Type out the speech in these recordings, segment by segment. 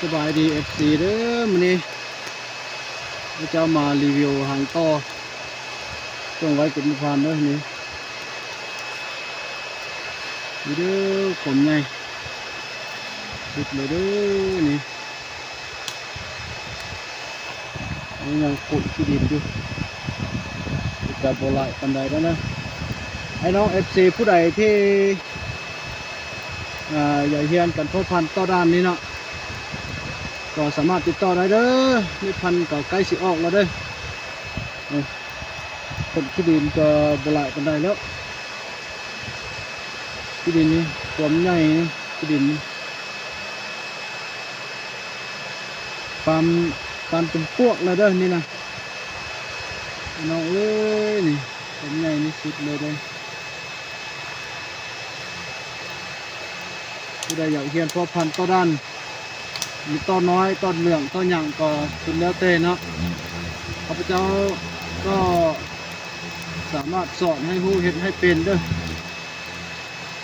สบายดี FC เด้อมื้อนี้เจ้ามารีวิวหางต่อช่วงไว้กินพานเด้อนี่เด้อผมใหญ่ติดเลยเด้อนี่ยังขุดที่ดินอยู่จะบ่หลายปานใดแล้วนะไอ้น้อง FC ผู้ใดที่อยากเรียนกันพ่อพันธุ์ต่อด้านนี้เนาะก็สามารถติดต่อได้เด้อนี่พันธุ์ก็ใกล้สิออกแล้วเด้อคนที่ดินก็บ่หลายปานใดแล้วที่ดินนี่ความใหญ่ที่ดินความเป็นพวกแล้วเด้อนี่นะน้องเอ้ยนี่ความใหญ่นี่สุดเลยเด้อผู้ใดอยากเรียนพ่อพันธุ์ต่อด้านมีต้นน้อยต้นเหลืองต้นหยังก็สุดแล้วแต่เนาะข้าพเจ้าก็สามารถสอนให้ผู้เฮ็ดให้เป็นเด้อ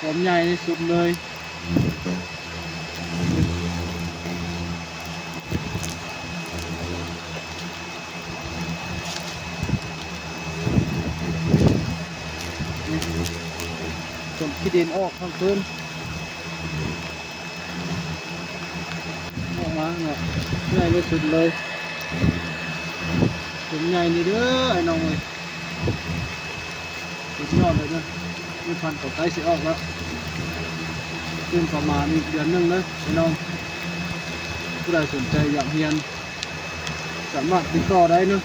ความใหญ่ที่สุดเลยส่วนที่ดินออกข้างคืนออกมาเนาะใหญ่ที่สุดเลยผมใหญ่นี่เด้อไอ้น้องเอ้ยสุดยอดเลยเด้อนี่พันธุ์ต่อใกล้สิออกแล้วซึ่งประมาณอีกเดือนนึงเลยไอ้น้องผู้ใดสนใจอยากเรียนสามารถติดต่อได้เนาะ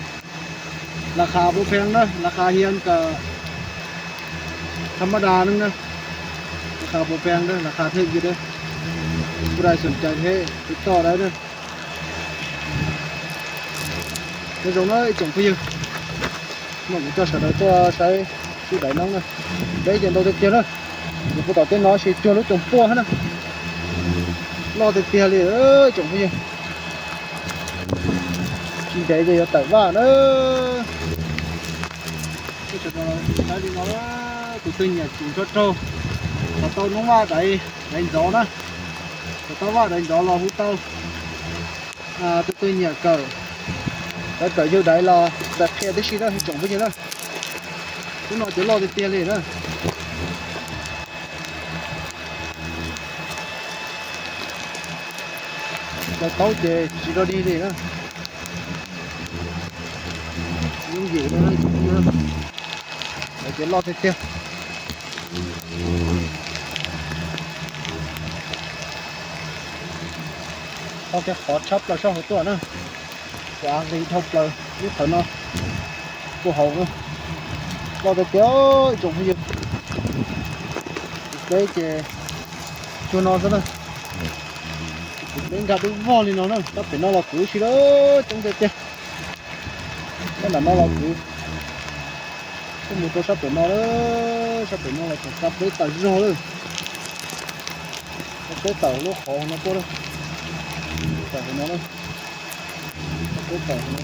ราคาบ่แพงเด้อราคาเรียนก็ธรรมดานึงนะราคาบ่แพงเด้อราคาถูกอยู่เด้อผู้ใดสนใจให้ติดต่อได้เด้อcái giống nó trồng phi mà cũng cho sản cho sai cái đại nông này đấy giờ đâu được tiền nữa mình có tỏ tên nó sẽ cho nó trồng cua hết nè lo được tiền liền ơi trồng phi chỉ để giờ tải vào nữa cái chuyện nó đi nó tụi tôi nhà chủ cho trâu và tôi nó vào đấy đánh gió đó tao vào đánh gió là hút tao tụi tôi nhà cờ cái cởi vô đấy là đặt khe đấy xí đó thì trồng cái gì đó chúng nó chỉ lo được tiền liền đó cái tàu chè chỉ lo đi liền đó những gì đó nó trồng đó để chỉ lo được tiền có cái khó chấp là sao hỗ trợ nữa và đi thọc là biết thở nó cô hậu nữa lo được kéo trồng cái gì đấy chè cho nó rất là đến gặp cái vo thì nó phải nó là cứ gì đó trong cái chè cái là nó là cứ cái một tôi sắp phải nó đó sắp phải nó là sắp đấy tàu rô đấy cái tàu nó khó nó có đâu tàu nó đó cái tàu nó